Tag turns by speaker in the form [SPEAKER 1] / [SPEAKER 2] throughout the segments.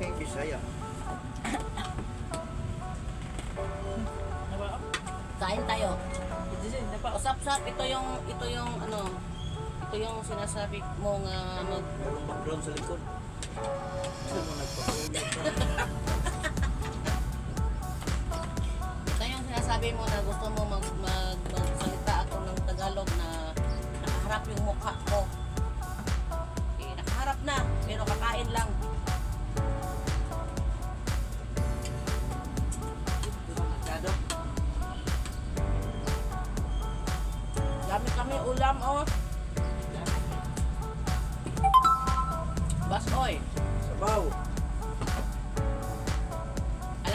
[SPEAKER 1] malaking Bisaya.
[SPEAKER 2] Kain tayo. Usap-sap, ito yung sinasabi mo nga
[SPEAKER 1] Merong background sa likod. Sino mo nagpapulog?
[SPEAKER 2] ito yung sinasabi mo na gusto mo magsalita ako ng Tagalog na nakaharap yung mukha ko. Okay, nakaharap na, pero kakain lang. Gamit kami ulam, oh. Basoy,
[SPEAKER 1] Sabaw.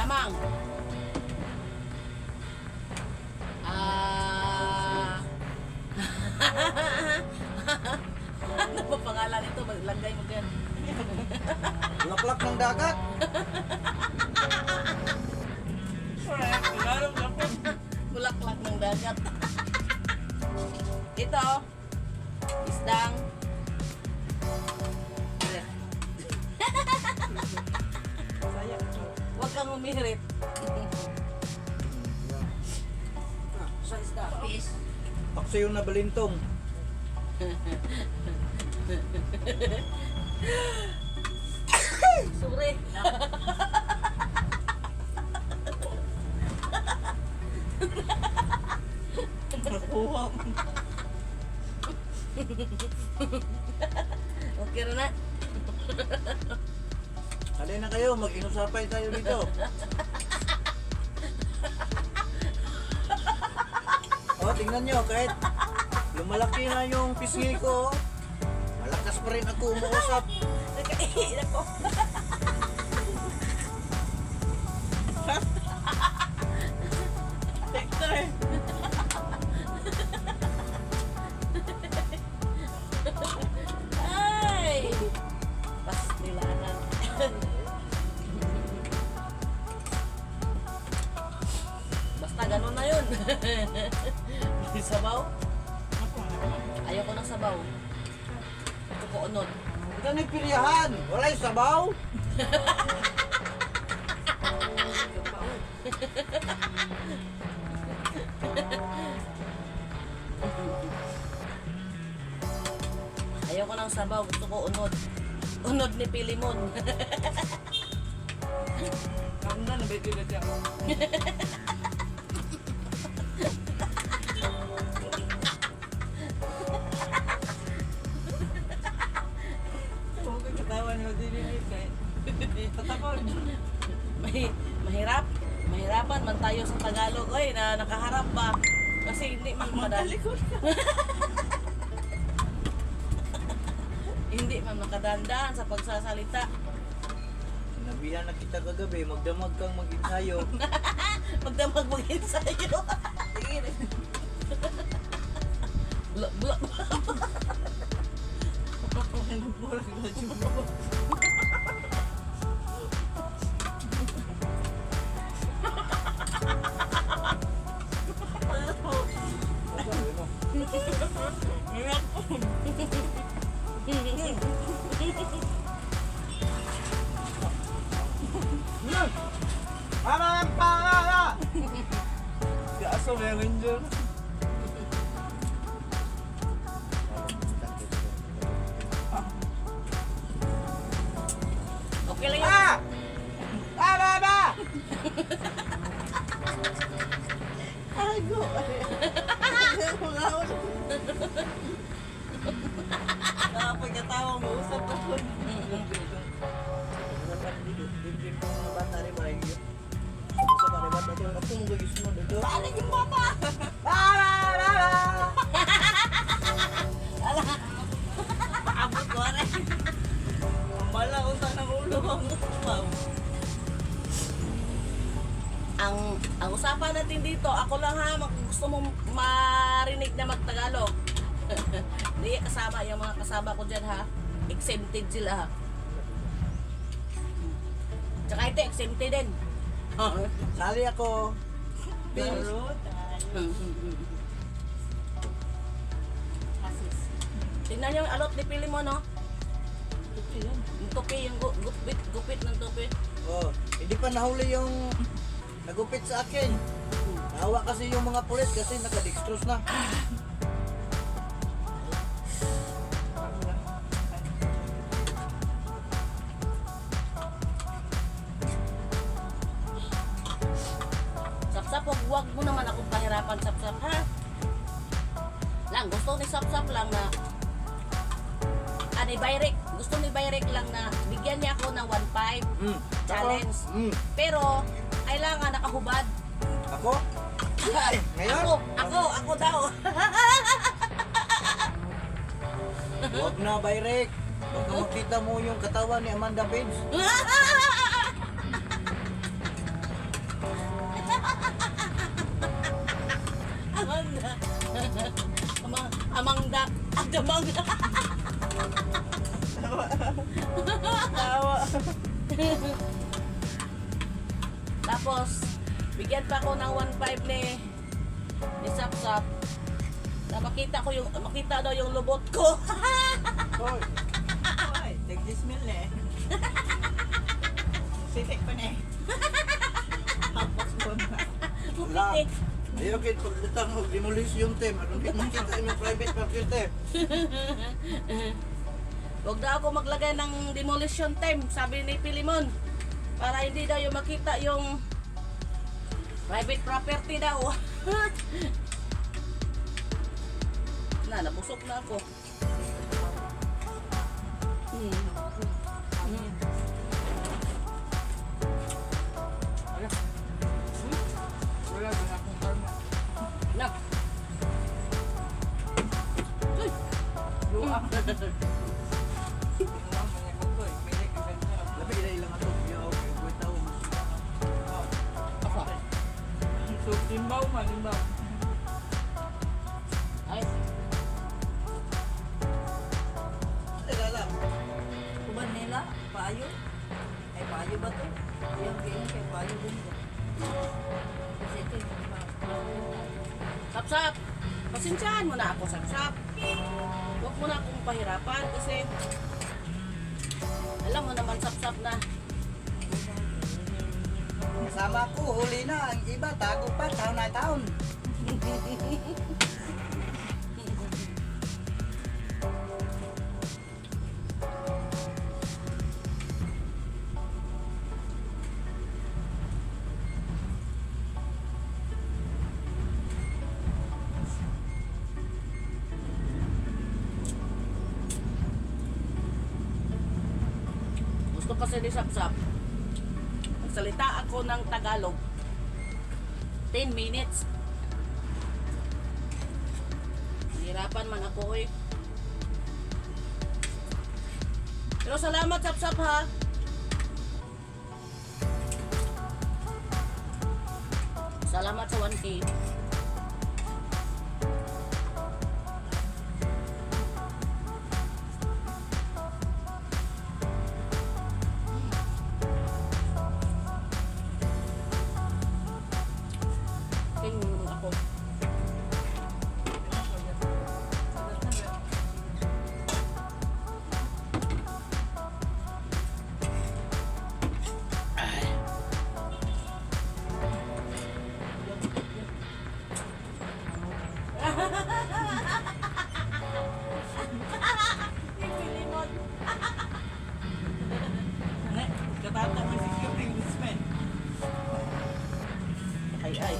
[SPEAKER 2] alamang. Ah. Ano ba pangalan nito? Maglagay mo dyan.
[SPEAKER 1] Laklak ng dagat.
[SPEAKER 2] Bulaklak ng dagat. Ito, isdang. Huwag kang umihirit. Sa isda. Fish.
[SPEAKER 1] Paksiw na balintong.
[SPEAKER 2] Sorry.
[SPEAKER 1] Nakuha mo.
[SPEAKER 2] Okay na.
[SPEAKER 1] Halina na kayo, mag-inusapay tayo dito. Oh, tingnan nyo, kahit lumalaki na yung pisngi ko, malakas pa rin ako umuusap.
[SPEAKER 2] Nagkaihin ako.
[SPEAKER 1] Tektar!
[SPEAKER 2] Ay! Pastilanan. Basta ganun na yun. May sabaw? Ayoko ng sabaw. Ito po unod.
[SPEAKER 1] Ito nagpilihan, wala yung sabaw.
[SPEAKER 2] Ayoko ng sabaw. Gusto ko unod. Unod ni Pilimon.
[SPEAKER 3] Kamu na nabiti na siya. Huwag kang katawa niyo, dinilit kahit. Tatakot.
[SPEAKER 2] Mahirapan man tayo sa Tagalog. Oy, na nakaharap ba? Kasi hindi man madali. Hindi man makadandaan sa pagsasalita.
[SPEAKER 1] Sinabihan na kita kagabi, magdamag kang mag-ensayo.
[SPEAKER 2] Magdamag mag-ensayo. Sige. Blok, blok.
[SPEAKER 1] Mama, ang pangala!
[SPEAKER 3] Kaso meron dyan.
[SPEAKER 2] Okay lang yun.
[SPEAKER 1] Ah! Ah, baba!
[SPEAKER 3] Ago! Pagkatawa mo, usap ako.
[SPEAKER 2] Paano yung bata? Paabot ko rin.
[SPEAKER 3] Mala, utang ng ulo ang umaw.
[SPEAKER 2] Ang usapan natin dito, ako lang ha, gusto mong marinig na magtagalog. Hindi kasama yung mga kasama ko dyan ha. Exempted sila ha. Tsaka ito, exempted din.
[SPEAKER 1] Sali ako.
[SPEAKER 3] Pero,
[SPEAKER 2] Tingnan yung alot ni Pili mo, no? Yung tupi, yung gupit ng tupi.
[SPEAKER 1] pa nahuli yung nagupit sa akin. Nahawa kasi yung mga pulis kasi nakadextrose na.
[SPEAKER 2] Sapsap, wag mo naman akong pahirapan, Sapsap, ha? Lang, gusto ni Sapsap lang na ni Bayrek, gusto ni Bayrek lang na bigyan niya ako ng 1.5 challenge. Pero, kailangan nakahubad.
[SPEAKER 1] Ako? Ay, ngayon?
[SPEAKER 2] Ako daw.
[SPEAKER 1] Huwag na, Bayrek. Baka makita mo yung katawan ni Amanda Page.
[SPEAKER 2] Amangda. Amangda.
[SPEAKER 3] Tawa.
[SPEAKER 2] Tapos, bigyan pa ako ng 1.5 ni Sapsap. Na makita daw yung lubot ko.
[SPEAKER 1] Hoy,
[SPEAKER 3] Ay, nag-dismill na eh. Sitik pa na eh. Tapos ko na.
[SPEAKER 2] Pupitik.
[SPEAKER 1] ayaw kayo paglitang o demolition team. Anong di makita yung private property?
[SPEAKER 2] Huwag daw ako maglagay ng demolition time, sabi ni Pilimon. Para hindi daw yung makita yung private property daw. Nabusok na ako.
[SPEAKER 3] Wala ba akong karma?
[SPEAKER 2] Nak. Uy.
[SPEAKER 3] Luwak. Luwak, mga kukoy. Pwede ka ganda.
[SPEAKER 1] Labi na ilang ato. Yaw, kaya tao.
[SPEAKER 2] Apa?
[SPEAKER 3] So, limbaw man, limbaw.
[SPEAKER 2] Ay,
[SPEAKER 1] Lala.
[SPEAKER 3] Kuban nila, payo. Ay, payo ba to? Yung ganyan kay payo din ko. Kasi ito yung
[SPEAKER 2] Sapsap. Pasensyahan mo na ako, Sapsap. Huwag mo na akong pahirapan kasi alam mo naman, Sapsap, na
[SPEAKER 1] Kasama ko, huli na. Ang iba, tago pa. Taon na taon.
[SPEAKER 2] gusto kasi ni Sapsap. Magsalita ako ng Tagalog. 10 minutes. Hirapan man ako eh. Pero salamat, Sapsap, ha. Salamat sa 1K. King ako.
[SPEAKER 3] Katata mo si Cute Englishman.
[SPEAKER 2] Ay.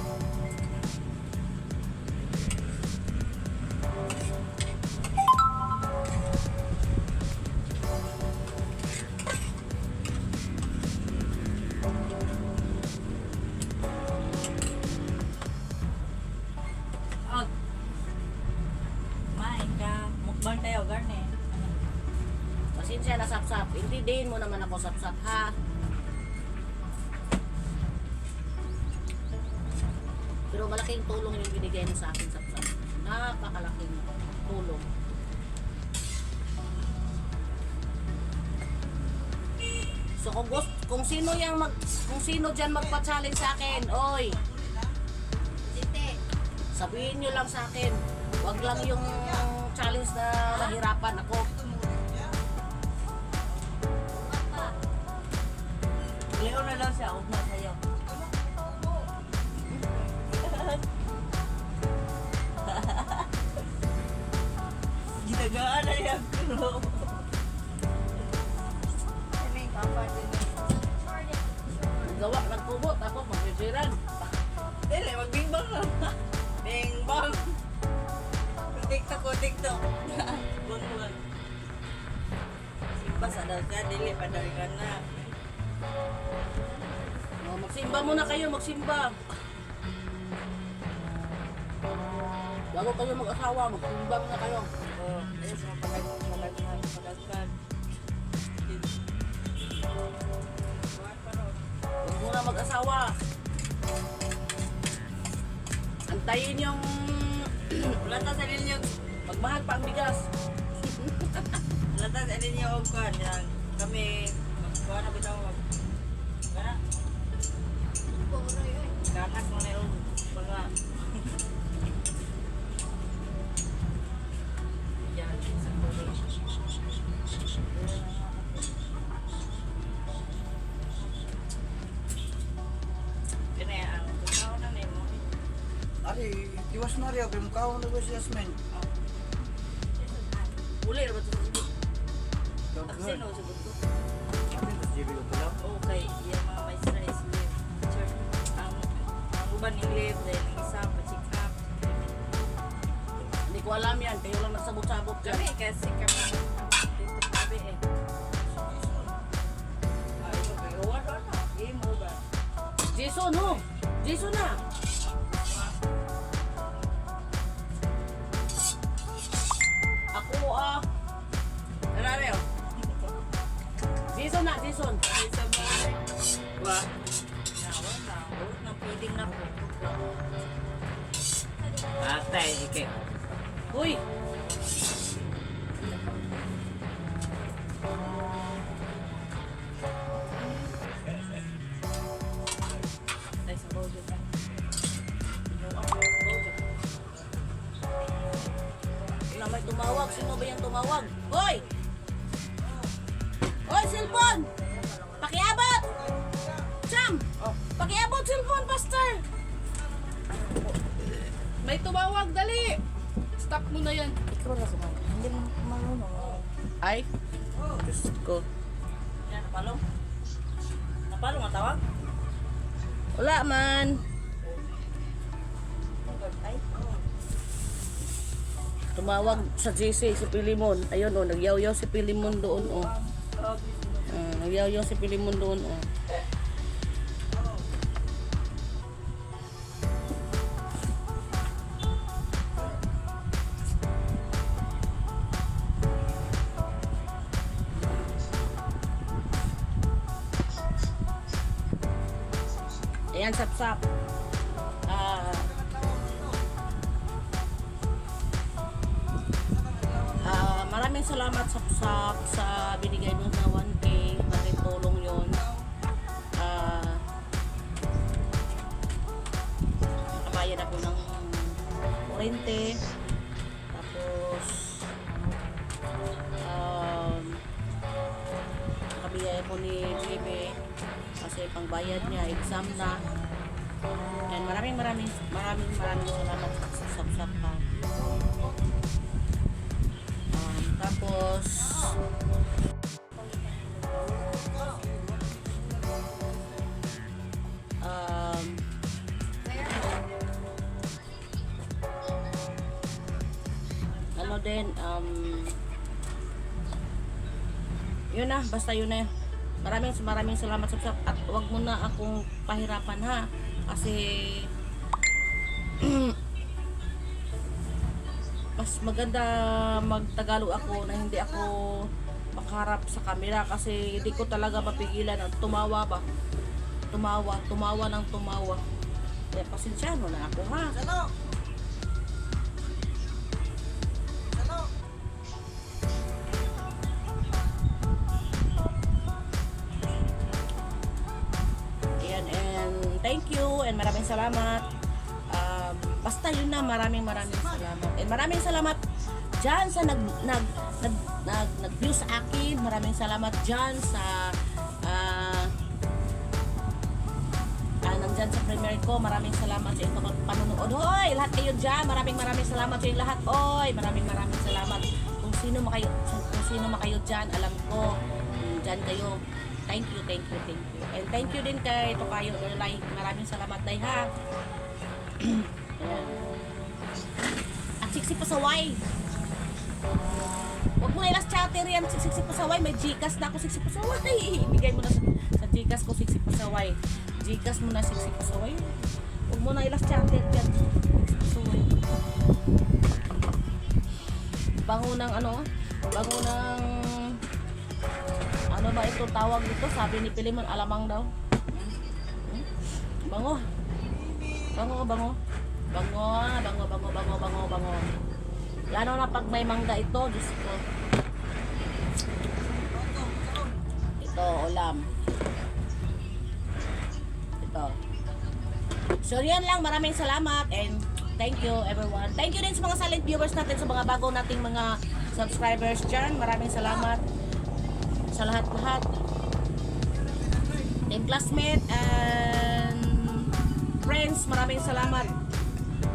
[SPEAKER 3] Out. Main ka. Mukbang tayo, garne.
[SPEAKER 2] Pasensya na, Sapsap. Intindihin mo naman ako, Sapsap, ha. Pero malaking tulong yung binigay mo sa akin, Sapsap. Napakalaking tulong. So kung sino diyan magpa-challenge sa akin, oy. Sabihin niyo lang sa akin. Wag lang yung challenge na nahirapan ako.
[SPEAKER 3] Magleo na lang siya, huwag na sa'yo. Ginagaan na yan, bro.
[SPEAKER 2] Gawa, nagkubo, tapos magsisiran.
[SPEAKER 3] Dili, magbingbang lang. Bingbang. Kutik to. Bunwan. Simba sa daw ka, dili, padaringan na.
[SPEAKER 2] Oh, magsimba muna kayo, magsimba. Bago kayo mag-asawa, magsimba muna kayo.
[SPEAKER 3] Oh, ayun sa padagkan.
[SPEAKER 2] Huwag muna mag-asawa. Antayin yung
[SPEAKER 3] Lata sa ninyo,
[SPEAKER 2] magmahal pa ang bigas.
[SPEAKER 3] lata sa ninyo og kan yang kami magkuha na bitaw mag. Kana. Kanak mo na yung mga yan sa kaya ang tao na nimo.
[SPEAKER 1] Ari, tiwas na rin. Kaya mukha na ba si Yasmin?
[SPEAKER 2] Uli, ba ito?
[SPEAKER 1] Don't hurt.
[SPEAKER 3] Sino sa gusto?
[SPEAKER 1] Ano yung JB ko pala?
[SPEAKER 3] Okay, yung mga maestra is live. Sure. Ang uban yung live dahil ang isa pa-check up.
[SPEAKER 2] Hindi ko alam yan, kayo lang nagsabot-sabot dyan.
[SPEAKER 3] Kami kasi kami dito kami eh. Ay, okay. Wala na. Game over.
[SPEAKER 2] Jason, ho! Jason na! Ako,
[SPEAKER 3] Narare oh.
[SPEAKER 2] Jason na, Jason.
[SPEAKER 3] Isa mo eh. Wa. Nawa na. Huwag na feeding na po.
[SPEAKER 1] Atay, ike.
[SPEAKER 2] Uy!
[SPEAKER 3] Ay, sa bojo ka.
[SPEAKER 2] Wala may tumawag. Sino ba yung tumawag? Hoy! Hoy, cellphone! Pakiabot! Cham! Pakiabot cellphone, pastor! May tumawag, dali! Stop mo na yan.
[SPEAKER 3] Ikaw na sumali. Hindi mo marunong.
[SPEAKER 2] Ay? Diyos ko.
[SPEAKER 3] Yan, napalong. Napalong ang tawag?
[SPEAKER 2] Wala man.
[SPEAKER 3] Ay.
[SPEAKER 2] Tumawag sa GC si Pilimon. Ayun oh, nagyaw-yaw si Pilimon doon oh. Nagyaw-yaw si Pilimon doon oh. Ayan, sap-sap. Maraming salamat sa binigay nung na 1K. Maraming tulong yun. Nakabayad ako ng kurente. Tapos nakabigay ako ni JB kasi pangbayad niya, exam na. And maraming salamat sa sap-sap pa. Tapos ano din yun na, basta yun na. Maraming salamat sa at wag mo na akong pahirapan ha kasi mas maganda magtagalog ako na hindi ako makaharap sa camera kasi hindi ko talaga mapigilan at tumawa ng tumawa kaya pasensyano na ako ha.
[SPEAKER 1] Sano? Sano?
[SPEAKER 2] Ayan, and thank you and maraming salamat. Basta yun na, maraming salamat. And maraming salamat dyan sa nag-view sa akin. Maraming salamat dyan sa subscriber ko. Maraming salamat sa inyong panonood. Hoy, lahat kayo dyan. Maraming salamat sa inyong lahat. Hoy, maraming salamat. Kung sino makayo dyan, alam ko, dyan kayo. Thank you. And thank you din kay Tokayo Erlay. Maraming salamat dahil ha. Ayan. At siksi pasaway. Huwag mo na ilas chatter yan. Siksi pasaway. May Gcash na ako siksi pasaway. Ibigay mo na sa Gcash ko siksi pasaway. Gcash mo na siksi pasaway. Huwag mo na ilas chatter yan. Siksi pasaway. Bango ng ano ba ito tawag dito? Sabi ni Pilimon, alamang daw. Bango. Lalo na pag may mangga ito, Diyos ko. Ito, ulam. Ito. So, yan lang. Maraming salamat and thank you everyone. Thank you din sa mga silent viewers natin, sa mga bago nating mga subscribers dyan. Maraming salamat sa lahat-lahat. Team classmate and friends, maraming salamat.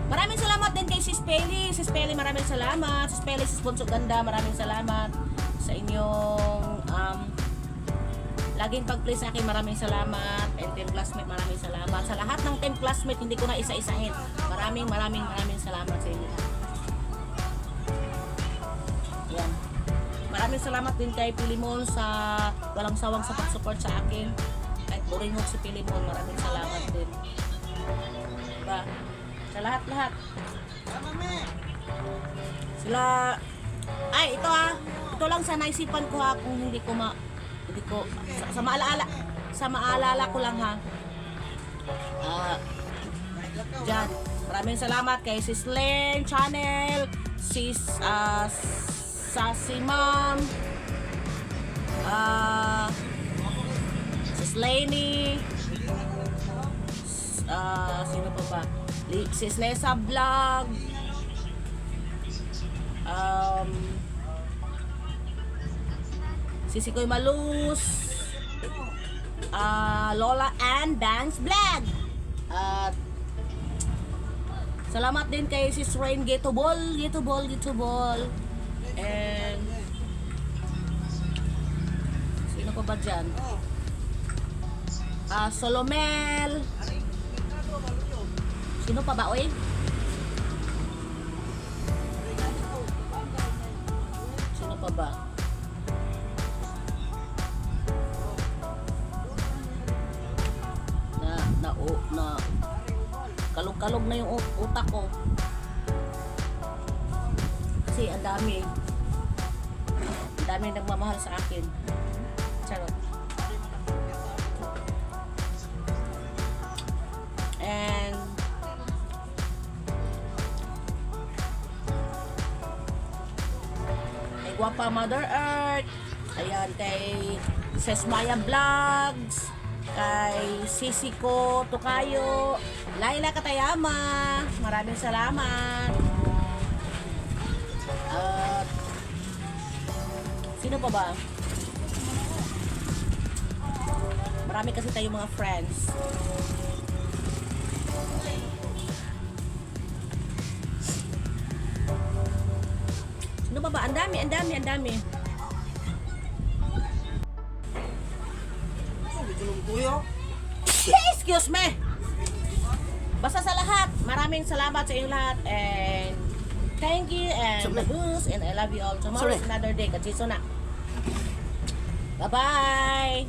[SPEAKER 2] Maraming salamat din kay Sis Peli. Sis Peli, maraming salamat. Sis Peli, Sis Bunso Ganda, maraming salamat sa inyong laging pag-play sa akin. Maraming salamat. And team classmate, maraming salamat. Sa lahat ng team classmate, hindi ko na isa-isahin. Maraming salamat sa inyo. Yan. Maraming salamat din kay Pilimon sa walang sawang sa pag-support sa akin. Kahit boring mo si Pilimon, maraming salamat din. Diba? Sa lahat-lahat. Sila, ay ito ito lang sa naisipan ko ha, kung hindi ko sa maalala ko lang ha. Diyan. Maraming salamat kay Sis Len Channel, Sis Sassy Mom, Sis Lainey, sino pa ba? Sis Lesa Vlog, Sisikoy Malus, Lola and Banks Vlog. At salamat din kay Sis Rain Getobol. And sino pa ba dyan? Solomel. Sino pa ba, oy? Sino pa ba? Na kalog-kalog na yung utak ko. Kasi ang dami nagmamahal sa akin. Charot. And kay Guapa Mother Earth, ayan, kay Sesmaya Vlogs, kay Sisiko Tokayo, Laila Katayama, maraming salamat. At sino pa ba? Marami kasi tayong mga friends. Sino pa ba? Ang dami. Excuse me. Basta sa lahat, maraming salamat sa inyo lahat and thank you and bagus and I love you all. Tomorrow is another day. Kachiso na. Bye-bye.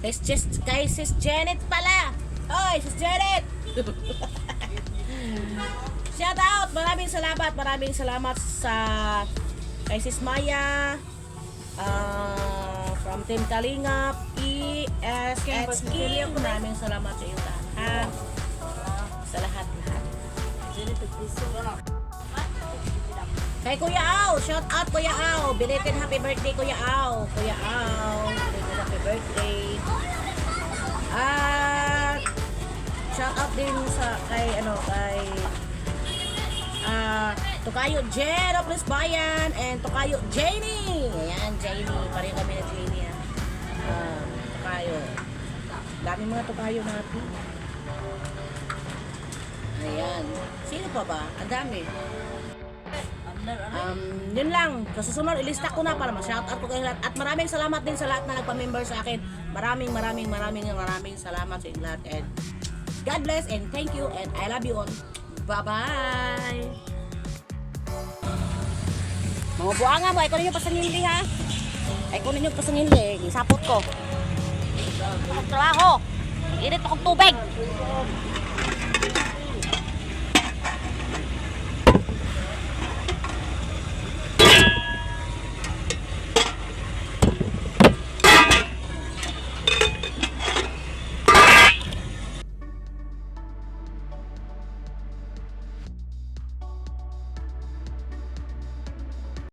[SPEAKER 2] Kay Sis Janet pala. Oy, Sis Janet. Shout out. Maraming salamat sa kay Sis Maya. From Team Kalingap, ESHE. Maraming salamat sa iyo lahat. Ha? Sa lahat. Kay Kuya Au, shout out Kuya Au. Belated happy birthday Kuya Au. Belated happy birthday. At shout out din sa kay Tokayo Jen of Lisbayan and Tokayo Janie. Ayan, Janie. Pareho kami na Janie. Tokayo. Dami May mga tukayo natin. Ayan. Sino pa ba? Ang dami. Yun lang. Sa susunod, ilista ko na para ma-shoutout ko kayo lahat. At maraming salamat din sa lahat na nagpa-member sa akin. Maraming salamat sa inyo lahat. And God bless and thank you and I love you all. Bye-bye! Mga buanga mo, ay kunin nyo pasangili ha. Ay kunin nyo pasangili. Isapot ko. Ang trabaho. Init akong tubig.